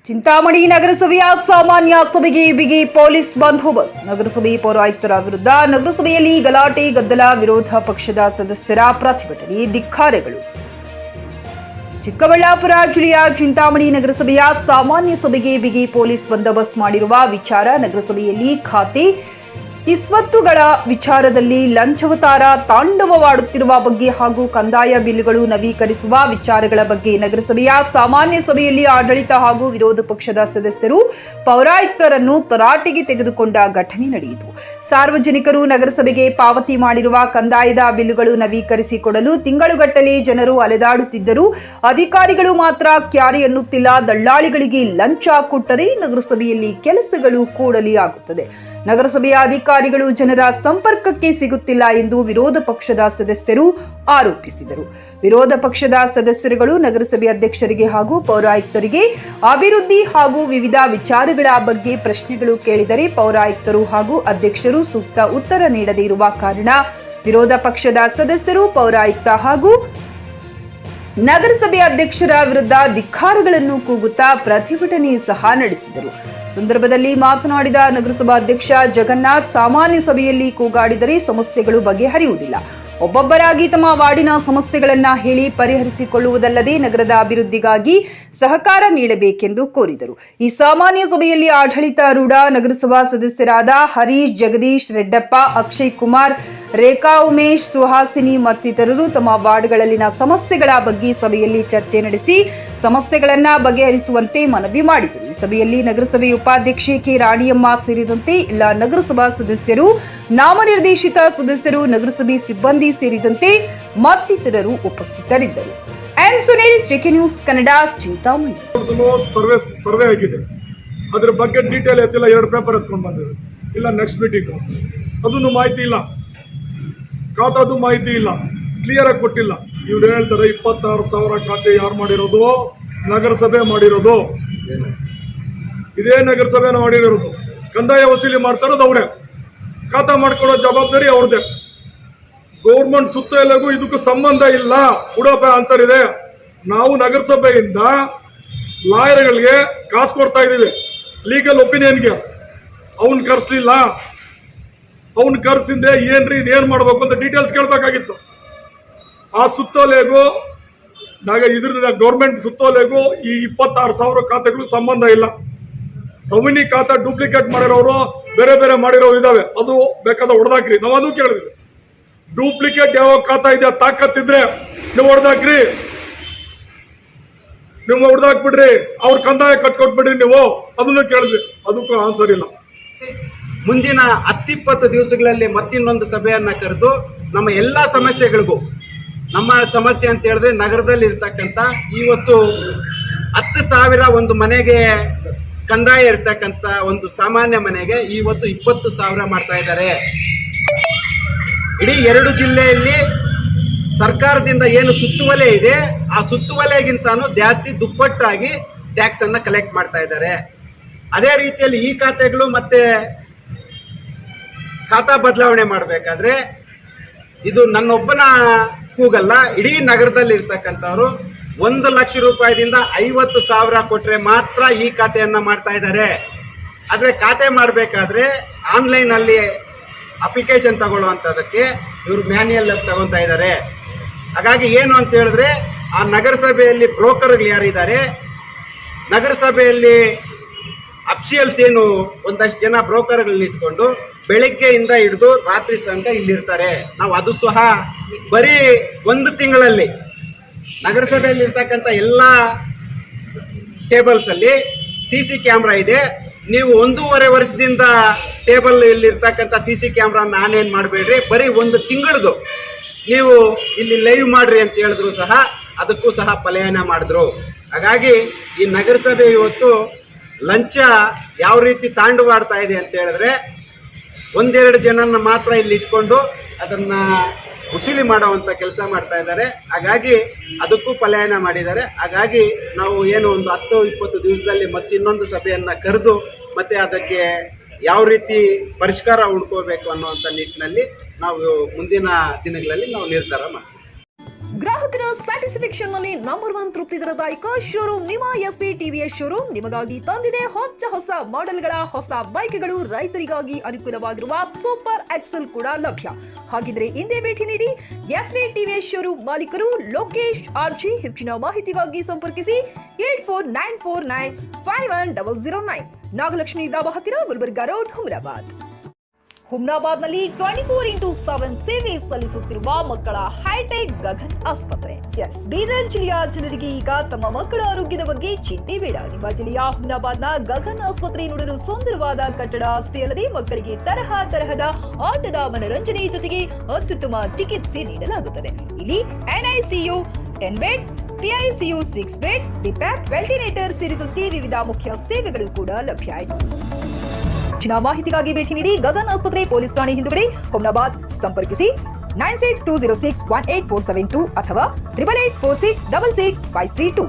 ಚಿಂತಾಮಣಿ ನಗರಸಭೆಯ ಸಾಮಾನ್ಯ ಸಭೆಗೆ ಬಿಗಿ ಪೊಲೀಸ್ ಬಂದೋಬಸ್ತ್. ನಗರಸಭೆ ಪೌರಾಯುಕ್ತರ ವಿರುದ್ಧ ನಗರಸಭೆಯಲ್ಲಿ ಗಲಾಟೆ ಗದ್ದಲ, ವಿರೋಧ ಪಕ್ಷದ ಸದಸ್ಯರ ಪ್ರತಿಭಟನೆ, ಧಿಕ್ಕಾರಗಳು. ಚಿಕ್ಕಬಳ್ಳಾಪುರ ಜಿಲ್ಲೆಯ ಚಿಂತಾಮಣಿ ನಗರಸಭೆಯ ಸಾಮಾನ್ಯ ಸಭೆಗೆ ಬಿಗಿ ಪೊಲೀಸ್ ಬಂದೋಬಸ್ತ್ ಮಾಡಿರುವ ವಿಚಾರ. ನಗರಸಭೆಯಲ್ಲಿ ಖಾತೆ ಇಸ್ವತ್ತುಗಳ ವಿಚಾರದಲ್ಲಿ ಲಂಚವತಾರ ತಾಂಡವವಾಡುತ್ತಿರುವ ಬಗ್ಗೆ ಹಾಗೂ ಕಂದಾಯ ಬಿಲ್ಗಳು ನವೀಕರಿಸುವ ವಿಚಾರಗಳ ಬಗ್ಗೆ ನಗರಸಭೆಯ ಸಾಮಾನ್ಯ ಸಭೆಯಲ್ಲಿ ಆಡಳಿತ ಹಾಗೂ ವಿರೋಧ ಪಕ್ಷದ ಸದಸ್ಯರು ಪೌರಾಯುಕ್ತರನ್ನು ತರಾಟೆಗೆ ತೆಗೆದುಕೊಂಡ ಘಟನೆ ನಡೆಯಿತು. ಸಾರ್ವಜನಿಕರು ನಗರಸಭೆಗೆ ಪಾವತಿ ಮಾಡಿರುವ ಕಂದಾಯದ ಬಿಲ್ಗಳು ನವೀಕರಿಸಿಕೊಡಲು ತಿಂಗಳುಗಟ್ಟಲೆ ಜನರು ಅಲೆದಾಡುತ್ತಿದ್ದರೂ ಅಧಿಕಾರಿಗಳು ಮಾತ್ರ ಕ್ಯಾರೆ ಎನ್ನುತ್ತಿಲ್ಲ. ದಳ್ಳಾಳಿಗಳಿಗೆ ಲಂಚ ಕೊಟ್ಟರೆ ನಗರಸಭೆಯಲ್ಲಿ ಕೆಲಸಗಳು ಕೂಡಲೇ ಆಗುತ್ತದೆ. ನಗರಸಭೆಯ ಅಧಿಕಾರಿಗಳು ಜನರ ಸಂಪರ್ಕಕ್ಕೆ ಸಿಗುತ್ತಿಲ್ಲ ಎಂದು ವಿರೋಧ ಪಕ್ಷದ ಸದಸ್ಯರು ಆರೋಪಿಸಿದರು. ವಿರೋಧ ಪಕ್ಷದ ಸದಸ್ಯರುಗಳು ನಗರಸಭೆ ಅಧ್ಯಕ್ಷರಿಗೆ ಹಾಗೂ ಪೌರಾಯುಕ್ತರಿಗೆ ಅಭಿವೃದ್ಧಿ ಹಾಗೂ ವಿವಿಧ ವಿಚಾರಗಳ ಬಗ್ಗೆ ಪ್ರಶ್ನೆಗಳು ಕೇಳಿದರೆ ಪೌರಾಯುಕ್ತರು ಹಾಗೂ ಅಧ್ಯಕ್ಷರು ಸೂಕ್ತ ಉತ್ತರ ನೀಡದೇ ಇರುವ ಕಾರಣ ವಿರೋಧ ಪಕ್ಷದ ಸದಸ್ಯರು ಪೌರಾಯುಕ್ತ ಹಾಗೂ ನಗರಸಭೆ ಅಧ್ಯಕ್ಷರ ವಿರುದ್ಧ ಧಿಕ್ಕಾರಗಳನ್ನು ಕೂಗುತ್ತಾ ಪ್ರತಿಭಟನೆ ಸಹ ನಡೆಸಿದರು. ಸಂದರ್ಭದಲ್ಲಿ ಮಾತನಾಡಿದ ನಗರಸಭಾ ಅಧ್ಯಕ್ಷ ಜಗನ್ನಾಥ್, ಸಾಮಾನ್ಯ ಸಭೆಯಲ್ಲಿ ಕೂಗಾಡಿದರೆ ಸಮಸ್ಯೆಗಳು ಬಗೆಹರಿಯುವುದಿಲ್ಲ. ಒಬ್ಬೊಬ್ಬರಾಗಿ ತಮ್ಮ ವಾರ್ಡಿನ ಸಮಸ್ಯೆಗಳನ್ನ ಹೇಳಿ ಪರಿಹರಿಸಿಕೊಳ್ಳುವುದಲ್ಲದೆ ನಗರದ ಅಭಿವೃದ್ಧಿಗಾಗಿ ಸಹಕಾರ ನೀಡಬೇಕೆಂದು ಕೋರಿದರು. ಈ ಸಾಮಾನ್ಯ ಸಭೆಯಲ್ಲಿ ಆಡಳಿತಾರೂಢ ನಗರಸಭಾ ಸದಸ್ಯರಾದ ಹರೀಶ್, ಜಗದೀಶ್, ರೆಡ್ಡಪ್ಪ, ಅಕ್ಷಯ್ ಕುಮಾರ್, ರೇಖಾ, ಉಮೇಶ್, ಸುಹಾಸಿನಿ ಮತ್ತಿತರರು ತಮ್ಮ ವಾರ್ಡ್ಗಳಲ್ಲಿನ ಸಮಸ್ಯೆಗಳ ಬಗ್ಗೆ ಸಭೆಯಲ್ಲಿ ಚರ್ಚೆ ನಡೆಸಿ ಸಮಸ್ಯೆಗಳನ್ನ ಬಗೆಹರಿಸುವಂತೆ ಮನವಿ ಮಾಡಿದರು. ಈ ಸಭೆಯಲ್ಲಿ ನಗರಸಭೆ ಉಪಾಧ್ಯಕ್ಷೆ ಕೆ ರಾಣಿಯಮ್ಮ ಸೇರಿದಂತೆ ಎಲ್ಲ ನಗರಸಭಾ ಸದಸ್ಯರು, ನಾಮನಿರ್ದೇಶಿತ ಸದಸ್ಯರು, ನಗರಸಭೆ ಸಿಬ್ಬಂದಿ ಸೇರಿದಂತೆ ಮತ್ತಿತರರು ಉಪಸ್ಥಿತರಿದ್ದರು. M Sunil, JK news Kannada, Chintamani. Survey ಆಗಿದೆ, ಅದ್ರ ಬಗ್ಗೆ ಡೀಟೇಲ್ ಎತ್ತಿಲ್ಲ. 2 ಪೇಪರ್ ಎತ್ಕೊಂಡು ಬಂದಿದೆ. ಇಲ್ಲ ನೆಕ್ಸ್ಟ್ ಮೀಟಿಂಗ್ ಅದನ್ನು ಮಾಹಿತಿ ಇಲ್ಲ, ಖಾತಾದು ಮಾಹಿತಿ ಇಲ್ಲ, ಕ್ಲಿಯರ್ ಆಗಿ ಕೊಟ್ಟಿಲ್ಲ. ಇವ್ರು ಹೇಳ್ತಾರೆ 26,000 ಖಾತೆ ಯಾರು ಮಾಡಿರೋದು? ನಗರಸಭೆ ಮಾಡಿರೋದು. ಇದೇ ನಗರಸಭೆ ಮಾಡಿರೋದು. ಕಂದಾಯ ವಸೂಲಿ ಮಾಡ್ತಾ ಇರೋದು ಅವರೇ, ಖಾತಾ ಮಾಡ್ಕೊಳ್ಳೋ ಜವಾಬ್ದಾರಿ ಅವ್ರದ್ದೇ. ಗೌರ್ಮೆಂಟ್ ಸುತ್ತ ಎಲ್ಲಗೂ ಇದಕ್ಕೂ ಸಂಬಂಧ ಇಲ್ಲ. ಉಡೋಪ ಆನ್ಸರ್ ಇದೆ. ನಾವು ನಗರಸಭೆಯಿಂದ ಲಾಯರ್ಗಳಿಗೆ ಕಾಸು ಕೊಡ್ತಾ ಇದ್ದೀವಿ ಲೀಗಲ್ ಒಪಿನಿಯನ್ಗೆ. ಅವನ್ ಕರ್ಸ್ಲಿಲ್ಲ. ಅವನ್ ಕರ್ಸಿಂದೆ ಏನ್ರಿ ಇದೇನ್ ಮಾಡ್ಬೇಕು ಅಂತ ಡೀಟೇಲ್ಸ್ ಕೇಳಬೇಕಾಗಿತ್ತು. ಆ ಸುತ್ತೋಲೆಗೂ ಇದ್ರ ಗೌರ್ಮೆಂಟ್ ಸುತ್ತೋಲೆಗೂ ಈ 26,000 ಖಾತೆಗಳು ಸಂಬಂಧ ಇಲ್ಲ. ರೆವಿನ್ಯೂ ಖಾತಾ ಡೂಪ್ಲಿಕೇಟ್ ಮಾಡಿರೋರು ಬೇರೆ ಬೇರೆ ಮಾಡಿರೋರು ಇದಾವೆ. ಅದು ಬೇಕಾದ ಹೊಡೆದಾಕ್ರಿ. ನಾವು ಅದು ಕೇಳಿದ್ವಿ. ಡೂಪ್ಲಿಕೇಟ್ ಯಾವ ಖಾತಾ ಇದೆ ತಾಕತ್ತಿದ್ರೆ ನೀವು ಹೊಡೆದಾಕ್ರಿ, ನೀವು ಹೊಡೆದಾಕ್ಬಿಡ್ರಿ, ಅವ್ರ ಕಂದಾಯ ಕಟ್ಕೊಟ್ಬಿಡ್ರಿ ನೀವು. ಅದನ್ನು ಕೇಳಿದ್ವಿ, ಅದಕ್ಕೂ ಆನ್ಸರ್ ಇಲ್ಲ. ಮುಂದಿನ 10-20 ದಿವಸಗಳಲ್ಲಿ ಮತ್ತಿನ್ನೊಂದು ಸಭೆಯನ್ನ ಕರೆದು ನಮ್ಮ ಎಲ್ಲ ಸಮಸ್ಯೆಗಳಿಗೂ, ನಮ್ಮ ಸಮಸ್ಯೆ ಅಂತ ಹೇಳಿದ್ರೆ ನಗರದಲ್ಲಿ ಇರ್ತಕ್ಕಂಥ ಇವತ್ತು 10,000 ಒಂದು ಮನೆಗೆ ಕಂದಾಯ ಇರ್ತಕ್ಕಂಥ ಒಂದು ಸಾಮಾನ್ಯ ಮನೆಗೆ ಇವತ್ತು 20,000 ಮಾಡ್ತಾ ಇದ್ದಾರೆ. ಇಡೀ 2 ಜಿಲ್ಲೆಯಲ್ಲಿ ಸರ್ಕಾರದಿಂದ ಏನು ಸುತ್ತುವಲೆ ಇದೆ ಆ ಸುತ್ತುವಲೆಗಿಂತಾನು ಜಾಸ್ತಿ ದುಪ್ಪಟ್ಟಾಗಿ ಟ್ಯಾಕ್ಸ್ ಅನ್ನ ಕಲೆಕ್ಟ್ ಮಾಡ್ತಾ ಇದ್ದಾರೆ. ಅದೇ ರೀತಿಯಲ್ಲಿ ಈ ಖಾತೆಗಳು ಮತ್ತೆ ಖಾತಾ ಬದಲಾವಣೆ ಮಾಡಬೇಕಾದ್ರೆ ಇದು ನನ್ನೊಬ್ಬನ ಕೂಗಲ್ಲ. ಇಡೀ ನಗರದಲ್ಲಿ ಇರ್ತಕ್ಕಂಥವ್ರು 1 ಲಕ್ಷ ರೂಪಾಯಿದಿಂದ 50,000 ಕೊಟ್ಟರೆ ಮಾತ್ರ ಈ ಖಾತೆಯನ್ನು ಮಾಡ್ತಾ ಇದ್ದಾರೆ. ಆದರೆ ಖಾತೆ ಮಾಡಬೇಕಾದ್ರೆ ಆನ್ಲೈನಲ್ಲಿ ಅಪ್ಲಿಕೇಶನ್ ತಗೊಳ್ಳುವಂಥದ್ದಕ್ಕೆ ಇವರು ಮ್ಯಾನ್ಯಲ್ ತಗೊತಾ ಇದ್ದಾರೆ. ಹಾಗಾಗಿ ಏನು ಅಂತ ಹೇಳಿದ್ರೆ ಆ ನಗರಸಭೆಯಲ್ಲಿ ಬ್ರೋಕರ್ಗಳು ಯಾರಿದ್ದಾರೆ, ನಗರಸಭೆಯಲ್ಲಿ ಅಫಿಷಿಯಲ್ಸ್ ಏನು ಒಂದಷ್ಟು ಜನ ಬ್ರೋಕರ್ಗಳನ್ನ ಇಟ್ಕೊಂಡು ಬೆಳಗ್ಗೆಯಿಂದ ಹಿಡಿದು ರಾತ್ರಿ ತನಕ ಇಲ್ಲಿರ್ತಾರೆ. ನಾವು ಅದು ಸಹ ಬರೀ 1 ತಿಂಗಳಲ್ಲಿ ನಗರಸಭೆಯಲ್ಲಿ ಇರ್ತಕ್ಕಂಥ ಎಲ್ಲ ಟೇಬಲ್ಸಲ್ಲಿ CC ಕ್ಯಾಮ್ರಾ ಇದೆ. ನೀವು 1.5 ವರ್ಷದಿಂದ ಟೇಬಲ್ ಇಲ್ಲಿರ್ತಕ್ಕಂಥ CC ಕ್ಯಾಮ್ರಾನ ಆನೇನು ಮಾಡಬೇಡ್ರಿ, ಬರೀ 1 ತಿಂಗಳದು ನೀವು ಇಲ್ಲಿ ಲೈವ್ ಮಾಡ್ರಿ ಅಂತ ಹೇಳಿದ್ರು ಸಹ ಅದಕ್ಕೂ ಸಹ ಪಲಾಯನ ಮಾಡಿದ್ರು. ಹಾಗಾಗಿ ಈ ನಗರಸಭೆ ಇವತ್ತು ಲಂಚ ಯಾವ ರೀತಿ ತಾಂಡವಾಡ್ತಾ ಇದೆ ಅಂತ ಹೇಳಿದ್ರೆ 1-2 ಜನನ ಮಾತ್ರ ಇಲ್ಲಿ ಇಟ್ಕೊಂಡು ಅದನ್ನ ವಸೂಲಿ ಮಾಡುವಂಥ ಕೆಲಸ ಮಾಡ್ತಾ ಇದ್ದಾರೆ. ಹಾಗಾಗಿ ಅದಕ್ಕೂ ಪಲಾಯನ ಮಾಡಿದ್ದಾರೆ. ಹಾಗಾಗಿ ನಾವು ಏನು ಒಂದು 10-20 ದಿವಸದಲ್ಲಿ ಮತ್ತಿನ್ನೊಂದು ಸಭೆಯನ್ನು ಕರೆದು ಮತ್ತೆ ಅದಕ್ಕೆ ಯಾವ ರೀತಿ ಪರಿಷ್ಕಾರ ಹುಡ್ಕೋಬೇಕು ಅನ್ನುವಂಥ ನಿಟ್ಟಿನಲ್ಲಿ ನಾವು ಮುಂದಿನ ದಿನಗಳಲ್ಲಿ ನಾವು ನಿರ್ಧಾರ ಮಾಡ್ತೀವಿ. ಗ್ರಾಹಕರ ಸ್ಯಾಟಿಸ್ಫ್ಯಾಕ್ಷನ್ ನಲ್ಲಿ ನಂಬರ್ 1 ತೃಪ್ತಿದಾಯಕ ಶೋರೂಮ್ ನಿಮ್ಮ ಎಸ್ಪಿ ಟಿವಿಎಸ್ ಶೋರೂಮ್ ನಿಮಗಾಗಿ ತಂದಿದೆ ಹೊಸ ಮಾಡೆಲ್ಗಳ ಹೊಸ ಬೈಕ್ಗಳು. ರೈತರಿಗಾಗಿ ಅನುಕೂಲವಾಗಿರುವ ಸೂಪರ್ ಎಕ್ಸೆಲ್ ಕೂಡ ಲಭ್ಯ. ಹಾಗಿದ್ರೆ ಹಿಂದೆ ಭೇಟಿ ನೀಡಿ ಎಸ್ಪಿ ಟಿವಿಎಸ್ ಶೋರೂಮ್ ಮಾಲೀಕರು ಲೋಕೇಶ್ ಆರ್ಜಿ. ಹೆಚ್ಚಿನ ಮಾಹಿತಿಗಾಗಿ ಸಂಪರ್ಕಿಸಿ 8494951009. ನಾಗಲಕ್ಷ್ಮಿ ದಾಬಾ ಹತ್ತಿರ, ಗುಲ್ಬರ್ಗಾ ರೋಡ್, ಹುಮ್ನಾಬಾದ್ನಲ್ಲಿ 24x7 ಸೇವೆ ಸಲ್ಲಿಸುತ್ತಿರುವ ಮಕ್ಕಳ ಹೈಟೆಕ್ ಗಗನ್ ಆಸ್ಪತ್ರೆ. ಬೀದರ್ ಜಿಲ್ಲೆಯ ಜನರಿಗೆ ಈಗ ತಮ್ಮ ಮಕ್ಕಳ ಆರೋಗ್ಯದ ಬಗ್ಗೆ ಚಿಂತೆ ಬೇಡ. ನಿಮ್ಮ ಜಿಲ್ಲೆಯ ಹುಮ್ನಾಬಾದ್ನ ಗಗನ್ ಆಸ್ಪತ್ರೆ ನೋಡಲು ಸುಂದರವಾದ ಕಟ್ಟಡ ಅಷ್ಟೇ ಅಲ್ಲದೆ ಮಕ್ಕಳಿಗೆ ತರಹದ ಆಟದ ಮನರಂಜನೆ ಜೊತೆಗೆ ಅತ್ಯುತ್ತಮ ಚಿಕಿತ್ಸೆ ನೀಡಲಾಗುತ್ತದೆ. ಇಲ್ಲಿ NICU 10 ಬೆಡ್ಸ್, PICU 6 ಬೆಡ್ಸ್, ಡಿಪ್ಯಾಕ್, ವೆಂಟಿಲೇಟರ್ ಸೇರಿದಂತೆ ವಿವಿಧ ಮುಖ್ಯ ಸೇವೆಗಳು ಕೂಡ ಲಭ್ಯ. ಹೆಚ್ಚಿನ ಮಾಹಿತಿಗಾಗಿ ಭೇಟಿ ನೀಡಿ ಗಗನ್ ಆಸ್ಪತ್ರೆ, ಪೊಲೀಸ್ ಠಾಣೆ ಹಿಂದುಗಡೆ, ಹುಮ್ನಾಬಾದ್. ಸಂಪರ್ಕಿಸಿ 9620618472 ಅಥವಾ 8846666532.